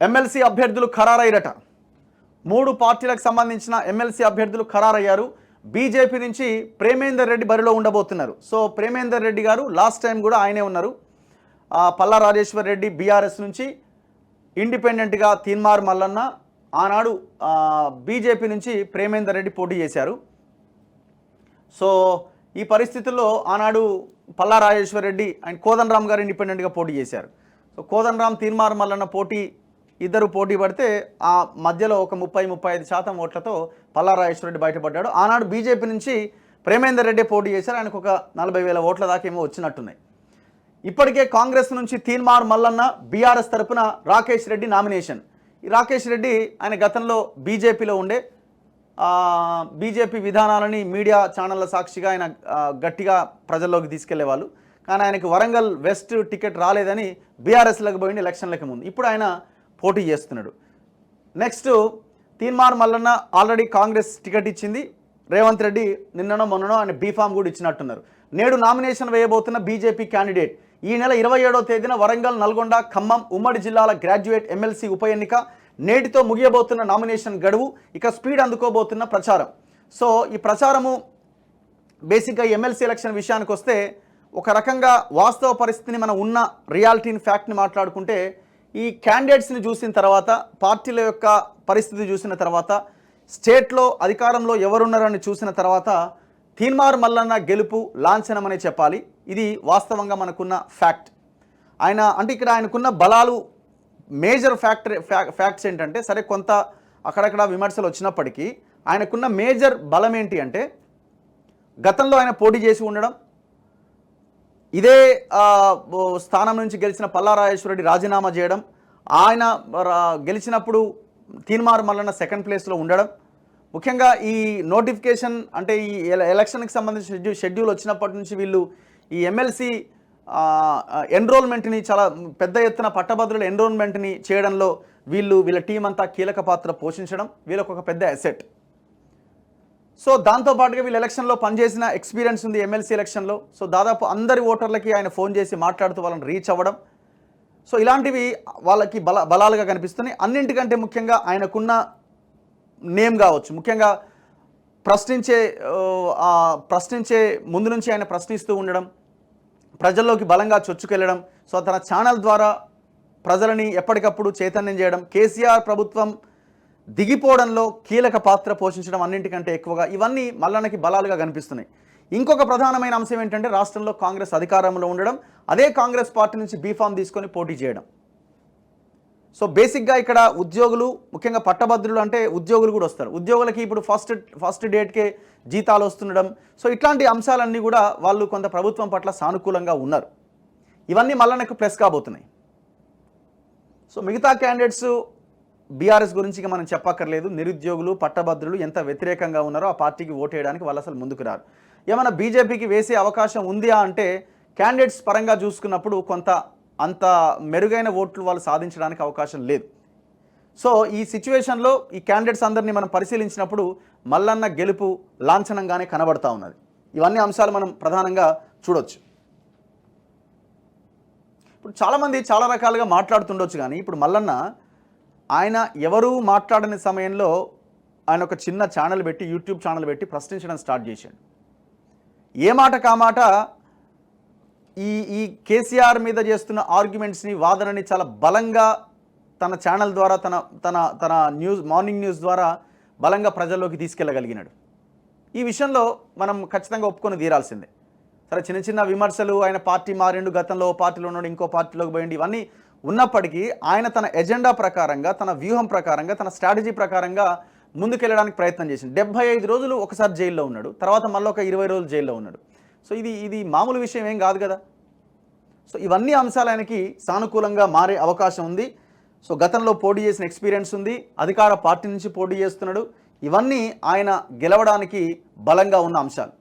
MLC అభ్యర్థులు ఖరారయ్యారట. 3 పార్టీలకు సంబంధించిన ఎమ్మెల్సీ అభ్యర్థులు ఖరారయ్యారు. బీజేపీ నుంచి ప్రేమేందర్ రెడ్డి బరిలో ఉండబోతున్నారు. సో ప్రేమేందర్ రెడ్డి గారు లాస్ట్ టైం కూడా ఆయనే ఉన్నారు. పల్లా రాజేశ్వర్ రెడ్డి బీఆర్ఎస్ నుంచి, ఇండిపెండెంట్గా తీన్మార్ మల్లన్న, ఆనాడు బీజేపీ నుంచి ప్రేమేందర్ రెడ్డి పోటీ చేశారు. సో ఈ పరిస్థితుల్లో ఆనాడు పల్లా రాజేశ్వర్ రెడ్డి అండ్ కోదండరామ్ గారు ఇండిపెండెంట్గా పోటీ చేశారు. సో కోదండరామ్, తీన్మార్ మల్లన్న ఇద్దరు పోటీ పడితే ఆ మధ్యలో ఒక 30-35% ఓట్లతో పల్లా రాజేశ్వర రెడ్డి బయటపడ్డాడు. ఆనాడు బీజేపీ నుంచి ప్రేమేందర్ రెడ్డి పోటీ చేశారు. ఆయనకు ఒక 40,000 ఓట్ల దాకా ఏమో వచ్చినట్టున్నాయి. ఇప్పటికే కాంగ్రెస్ నుంచి తీన్మార్ మల్లన్న, బీఆర్ఎస్ తరపున రాకేష్ రెడ్డి నామినేషన్. ఈ రాకేష్ రెడ్డి ఆయన గతంలో బీజేపీలో ఉండే, బీజేపీ విధానాలని మీడియా ఛానళ్ళ సాక్షిగా ఆయన గట్టిగా ప్రజల్లోకి తీసుకెళ్లేవాళ్ళు. కానీ ఆయనకు వరంగల్ వెస్ట్ టికెట్ రాలేదని బీఆర్ఎస్లకు పోయింది ఎలక్షన్లకు ముందు. ఇప్పుడు ఆయన పోటీ చేస్తున్నాడు. Next Teenmaar Mallanna already Congress ticket ఇచ్చింది. రేవంత్ రెడ్డి నిన్ననో మొన్ననో ఆయన బీఫామ్ కూడా ఇచ్చినట్టున్నారు. నేడు నామినేషన్ వేయబోతున్న బీజేపీ క్యాండిడేట్ ఈ నెల 27వ తేదీన వరంగల్, నల్గొండ, ఖమ్మం ఉమ్మడి జిల్లాల గ్రాడ్యుయేట్ ఎమ్మెల్సీ ఉప ఎన్నిక. నేటితో ముగియబోతున్న నామినేషన్ గడువు. ఇక స్పీడ్ అందుకోబోతున్న ప్రచారం. సో ఈ ప్రచారము బేసిక్గా ఎమ్మెల్సీ ఎలక్షన్ విషయానికి వస్తే ఒక రకంగా వాస్తవ పరిస్థితిని, మనం ఉన్న రియాలిటీని, ఫ్యాక్ట్ని మాట్లాడుకుంటే ఈ క్యాండిడేట్స్ని చూసిన తర్వాత, పార్టీల యొక్క పరిస్థితి చూసిన తర్వాత, స్టేట్లో అధికారంలో ఎవరున్నారని చూసిన తర్వాత తీన్మార్ మల్లన్న గెలుపు లాంఛనమనే చెప్పాలి. ఇది వాస్తవంగా మనకున్న ఫ్యాక్ట్. ఆయన అంటే ఇక్కడ ఆయనకున్న బలాలు, మేజర్ ఫ్యాక్ట్స్ ఏంటంటే, సరే కొంత అక్కడక్కడ విమర్శలు వచ్చినప్పటికీ ఆయనకున్న మేజర్ బలం ఏంటి అంటే, గతంలో ఆయన పోటీ చేసి ఉండడం, ఇదే స్థానం నుంచి గెలిచిన పల్లా రాజేశ్వర రెడ్డి రాజీనామా చేయడం, ఆయన గెలిచినప్పుడు తీన్మార్ మల్లన్న సెకండ్ ప్లేస్లో ఉండడం, ముఖ్యంగా ఈ నోటిఫికేషన్ అంటే ఈ ఎలక్షన్కి సంబంధించిన షెడ్యూల్ వచ్చినప్పటి నుంచి వీళ్ళు ఈ ఎమ్మెల్సీ ఎన్రోల్మెంట్ని చాలా పెద్ద ఎత్తున పట్టభద్రుల ఎన్రోల్మెంట్ని చేయడంలో వీళ్ళ టీం అంతా కీలక పాత్ర పోషించడం వీళ్ళకు ఒక పెద్ద అసెట్. సో దాంతోపాటుగా వీళ్ళు ఎలక్షన్లో పనిచేసిన ఎక్స్పీరియన్స్ ఉంది ఎమ్మెల్సీ ఎలక్షన్లో. సో దాదాపు అందరి ఓటర్లకి ఆయన ఫోన్ చేసి మాట్లాడుతూ వాళ్ళని రీచ్ అవ్వడం. సో ఇలాంటివి వాళ్ళకి బలాలుగా కనిపిస్తున్నాయి. అన్నింటికంటే ముఖ్యంగా ఆయనకున్న నేమ్ కావచ్చు, ముఖ్యంగా ప్రశ్నించే ముందు నుంచి ఆయన ప్రశ్నిస్తూ ఉండడం, ప్రజల్లోకి బలంగా చొచ్చుకెళ్ళడం. సో తన ఛానల్ ద్వారా ప్రజలని ఎప్పటికప్పుడు చైతన్యం చేయడం, కేసీఆర్ ప్రభుత్వం దిగిపోవడంలో కీలక పాత్ర పోషించడం అన్నింటికంటే ఎక్కువగా ఇవన్నీ మల్లన్నకి బలాలుగా కనిపిస్తున్నాయి. ఇంకొక ప్రధానమైన అంశం ఏంటంటే, రాష్ట్రంలో కాంగ్రెస్ అధికారంలో ఉండడం, అదే కాంగ్రెస్ పార్టీ నుంచి బీఫామ్ తీసుకొని పోటీ చేయడం. సో బేసిక్గా ఇక్కడ ఉద్యోగులు, ముఖ్యంగా పట్టభద్రులు అంటే ఉద్యోగులు కూడా వస్తారు. ఉద్యోగులకి ఇప్పుడు ఫస్ట్ డేట్కే జీతాలు వస్తుండడం. సో ఇట్లాంటి అంశాలన్నీ కూడా వాళ్ళు కొంత ప్రభుత్వం పట్ల సానుకూలంగా ఉన్నారు. ఇవన్నీ మల్లన్నకు ప్లస్ కాబోతున్నాయి. సో మిగతా క్యాండిడేట్స్ బీఆర్ఎస్ గురించి మనం చెప్పక్కర్లేదు. నిరుద్యోగులు, పట్టభద్రులు ఎంత వ్యతిరేకంగా ఉన్నారో ఆ పార్టీకి ఓటు వేయడానికి వాళ్ళు అసలు ముందుకు రారు. ఏమైనా బీజేపీకి వేసే అవకాశం ఉందా అంటే, క్యాండిడేట్స్ పరంగా చూసుకున్నప్పుడు కొంత అంత మెరుగైన ఓట్లు వాళ్ళు సాధించడానికి అవకాశం లేదు. సో ఈ సిచ్యువేషన్లో ఈ క్యాండిడేట్స్ అందరినీ మనం పరిశీలించినప్పుడు మల్లన్న గెలుపు లాంఛనంగానే కనబడతా ఉన్నది. ఇవన్నీ అంశాలు మనం ప్రధానంగా చూడొచ్చు. ఇప్పుడు చాలామంది చాలా రకాలుగా మాట్లాడుతుండొచ్చు, కానీ ఇప్పుడు మల్లన్న ఆయన ఎవరూ మాట్లాడని సమయంలో ఆయన ఒక చిన్న ఛానల్ పెట్టి, యూట్యూబ్ ఛానల్ పెట్టి ప్రశ్నించడం స్టార్ట్ చేశాడు. ఏ మాట కామాట ఈ కేసీఆర్ మీద చేస్తున్న ఆర్గ్యుమెంట్స్ని, వాదనని చాలా బలంగా తన ఛానల్ ద్వారా, తన మార్నింగ్ న్యూస్ ద్వారా బలంగా ప్రజల్లోకి తీసుకెళ్ళగలిగినాడు. ఈ విషయంలో మనం ఖచ్చితంగా ఒప్పుకొని తీరాల్సిందే. సరే చిన్న చిన్న విమర్శలు, ఆయన పార్టీ మారిండు, గతంలో పార్టీలో ఉన్నాడు, ఇంకో పార్టీలోకి పోయిండు, ఇవన్నీ ఉన్నప్పటికీ ఆయన తన ఎజెండా ప్రకారంగా, తన వ్యూహం ప్రకారంగా, తన స్ట్రాటజీ ప్రకారంగా ముందుకెళ్ళడానికి ప్రయత్నం చేసింది. 75 రోజులు ఒకసారి జైల్లో ఉన్నాడు, తర్వాత మళ్ళీ ఒక 20 రోజులు జైల్లో ఉన్నాడు. సో ఇది మామూలు విషయం ఏం కాదు కదా. సో ఇవన్నీ అంశాలు ఆయనకి సానుకూలంగా మారే అవకాశం ఉంది. సో గతంలో పోటీ చేసిన ఎక్స్పీరియన్స్ ఉంది, అధికార పార్టీ నుంచి పోటీ చేస్తున్నాడు. ఇవన్నీ ఆయన గెలవడానికి బలంగా ఉన్న అంశాలు.